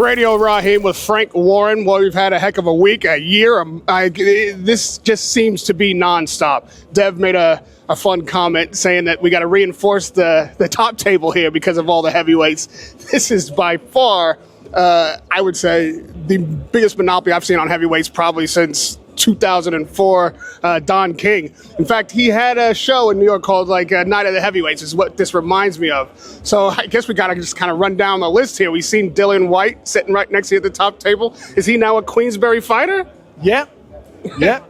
Radio Rahim with Frank Warren. Well, we've had a heck of a week, a year. This just seems to be nonstop. Dev made a fun comment saying that we got to reinforce the top table here because of all the heavyweights. This is by far, I would say, the biggest monopoly I've seen on heavyweights probably since 2004, Don King. In fact, he had a show in New York called Night of the Heavyweights is what this reminds me of. So I guess we got to just kind of run down the list here. We've seen Dillian Whyte sitting right next to you at the top table. Is he now a Queensberry fighter? Yeah,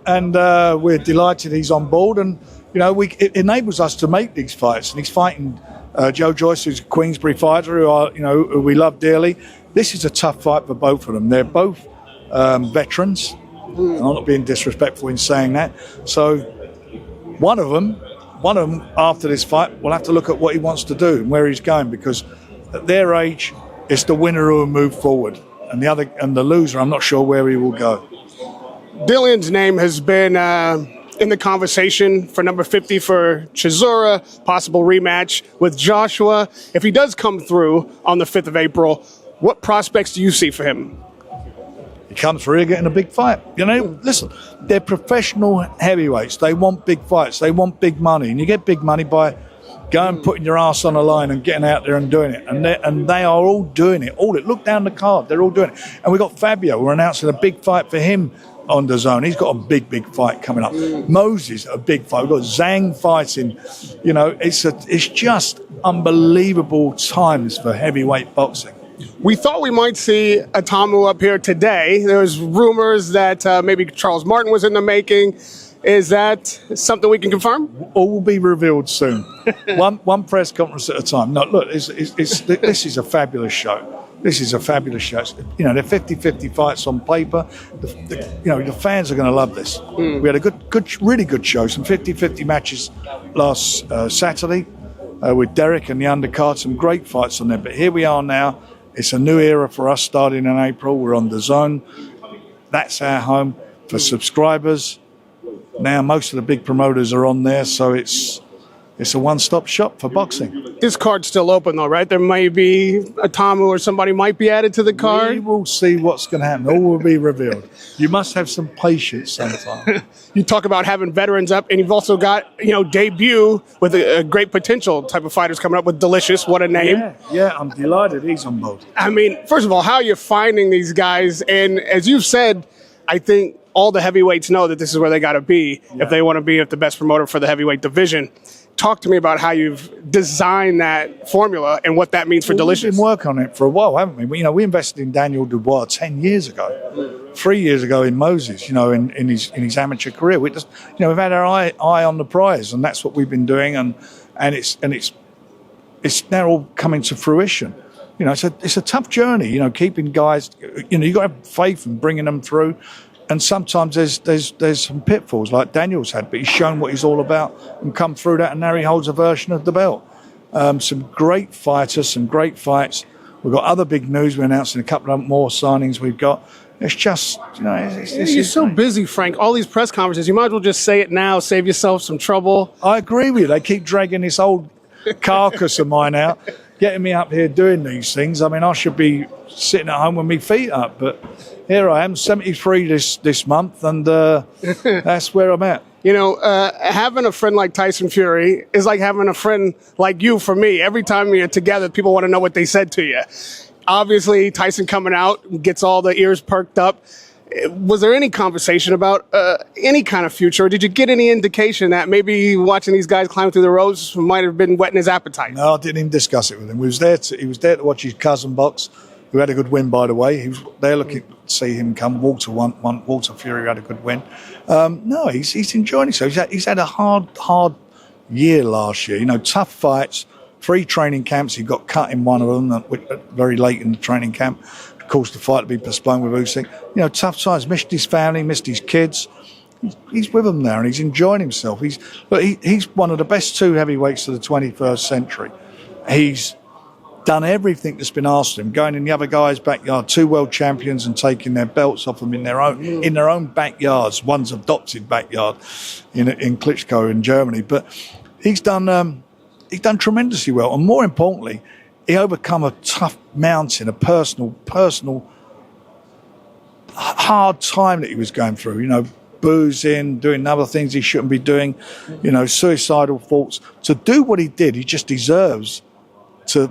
and we're delighted he's on board, and it enables us to make these fights. And he's fighting Joyce, who's a Queensbury fighter, who we love dearly. This is a tough fight for both of them. They're both veterans. I'm not being disrespectful in saying that. So one of them after this fight will have to look at what he wants to do and where he's going, because at their age, it's the winner who will move forward, and the loser, I'm not sure where he will go. Dillian's name has been in the conversation for number 50 for Chisora, possible rematch with Joshua. If he does come through on the 5th of April, what prospects do you see for him? He comes through getting a big fight. Listen, they're professional heavyweights. They want big fights. They want big money. And you get big money by going, putting your ass on the line and getting out there and doing it. And they are all doing it. Look down the card. They're all doing it. And we've got Fabio. We're announcing a big fight for him on the zone. He's got a big fight coming up. Moses, a big fight. We've got Zhang fighting. It's just unbelievable times for heavyweight boxing. We thought we might see Atamu up here today. There was rumors that maybe Charles Martin was in the making. Is that something we can confirm? All will be revealed soon. one press conference at a time. No, look, this is a fabulous show. This is a fabulous show. They're 50-50 fights on paper. The fans are going to love this. We had a really good show. Some 50-50 matches last Saturday with Derek and the undercard. Some great fights on there. But here we are now. It's a new era for us starting in April. We're on the zone. That's our home for subscribers. Now most of the big promoters are on there, so it's a one-stop shop for boxing. This card's still open though, right? There may be a Tamu or somebody might be added to the card. We will see what's going to happen. All will be revealed. You must have some patience sometime. You talk about having veterans up, and you've also got, debut with a great potential type of fighters coming up with Delicious. What a name. Yeah, I'm delighted he's on board. I mean, first of all, how are you finding these guys? And as you've said, I think all the heavyweights know that this is where they got to be if they want to be at the best promoter for the heavyweight division. Talk to me about how you've designed that formula and what that means for Delicious. We've been working on it for a while, haven't we? We invested in Daniel Dubois 10 years ago, 3 years ago in Moses, in his amateur career. We've had our eye on the prize, and that's what we've been doing, and it's now all coming to fruition. It's a tough journey, keeping guys, you've got to have faith and bringing them through. And sometimes there's some pitfalls like Daniel's had, but he's shown what he's all about and come through that, and now he holds a version of the belt. Some great fighters, some great fights. We've got other big news. We're announcing a couple of more signings we've got. It's just, you're so busy, Frank. All these press conferences, you might as well just say it now, save yourself some trouble. I agree with you. They keep dragging this old carcass of mine out, getting me up here doing these things. I mean, I should be sitting at home with my feet up, but here I am, 73 this month, and that's where I'm at. Having a friend like Tyson Fury is like having a friend like you for me. Every time you're together, people want to know what they said to you. Obviously, Tyson coming out gets all the ears perked up. Was there any conversation about any kind of future, or did you get any indication that maybe watching these guys climb through the ropes might have been whetting his appetite? No, I didn't even discuss it with him. He was there to watch his cousin box, who had a good win, by the way. He was there looking to see him come. Walter Fury had a good win. No, he's enjoying himself. He's had a hard year last year. Tough fights, 3 training camps. He got cut in one of them very late in the training camp. Caused the fight to be postponed with USYK. Tough times. Missed his family, missed his kids. He's with them now, and he's enjoying himself. He's one of the best 2 heavyweights of the 21st century. He's done everything that's been asked of him, going in the other guy's backyard, 2 world champions, and taking their belts off them in their own backyards. One's adopted backyard in Klitschko in Germany, but he's done tremendously well, and more importantly, he overcome a tough mountain, a personal hard time that he was going through. You know, boozing, doing other things he shouldn't be doing. You know, suicidal thoughts. To do what he did, he just deserves to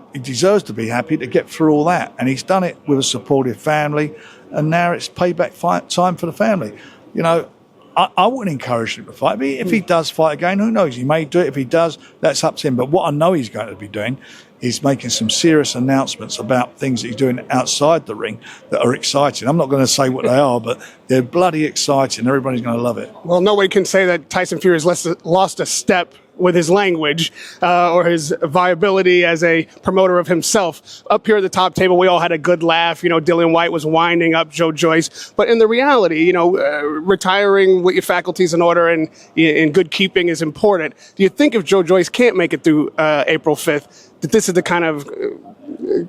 be happy to get through all that, and he's done it with a supportive family, and now it's payback time for the family. You know, I wouldn't encourage him to fight, but if he does fight again, who knows? He may do it. If he does, that's up to him. But what I know he's going to be doing is making some serious announcements about things that he's doing outside the ring that are exciting. I'm not going to say what they are, but they're bloody exciting. Everybody's going to love it. Well, nobody can say that Tyson Fury has lost a step with his language or his viability as a promoter of himself. Up here at the top table, we all had a good laugh. You know, Dillian Whyte was winding up Joyce. But in the reality, you know, retiring with your faculties in order and in good keeping is important. Do you think if Joyce can't make it through April 5th, that this is the kind of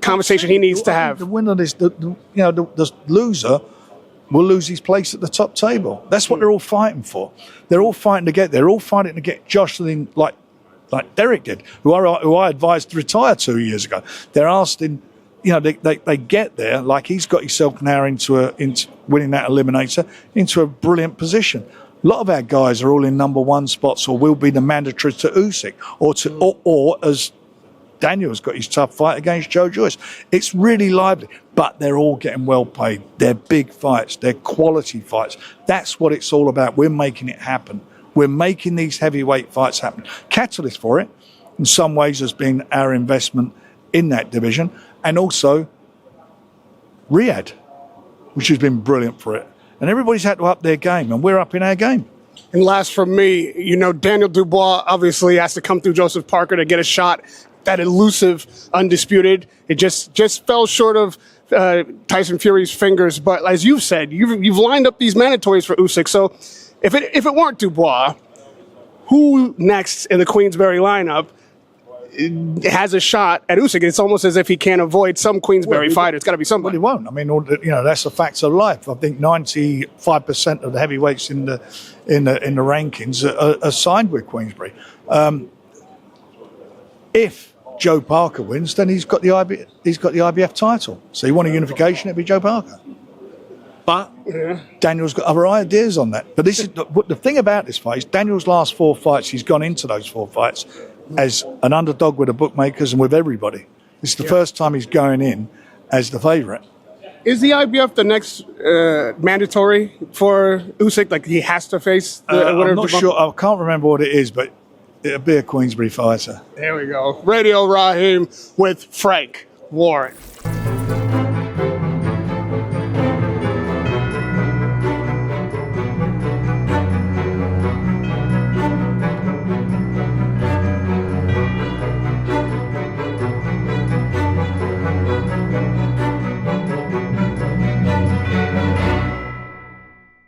conversation he needs to have? The winner is the loser will lose his place at the top table. That's what they're all fighting for. They're all fighting to get there. They're all fighting to get Jocelyn like Derek did, who I advised to retire 2 years ago. They're asking, you know, they get there like he's got himself now into winning that eliminator into a brilliant position. A lot of our guys are all in number one spots or will be the mandatories to USYK or as Daniel's got his tough fight against Joyce. It's really lively, but they're all getting well paid. They're big fights. They're quality fights. That's what it's all about. We're making it happen. We're making these heavyweight fights happen. Catalyst for it, in some ways, has been our investment in that division, and also Riyadh, which has been brilliant for it. And everybody's had to up their game, and we're up in our game. And last from me, you know, Daniel Dubois obviously has to come through Joseph Parker to get a shot. That elusive undisputed, it just fell short of Tyson Fury's fingers. But as you've said, you've lined up these mandatories for USYK. So if it weren't Dubois, who next in the Queensberry lineup has a shot at USYK? It's almost as if he can't avoid some Queensberry fighter. It's got to be somebody. Well, he won't. I mean, you know, that's a fact of life. I think 95% of the heavyweights in the rankings are signed with Queensbury. If Joe Parker wins, then he's got the IBF title. So you want a unification, it'd be Joe Parker. But Daniel's got other ideas on that. But this is the thing about this fight is Daniel's last 4 fights, he's gone into those 4 fights as an underdog with the bookmakers and with everybody. This is the first time he's going in as the favourite. Is the IBF the next mandatory for USYK? Like he has to face the winner? I'm not sure. I can't remember what it is, but it'll be a Queensbury fighter. There we go. Radio Rahim with Frank Warren.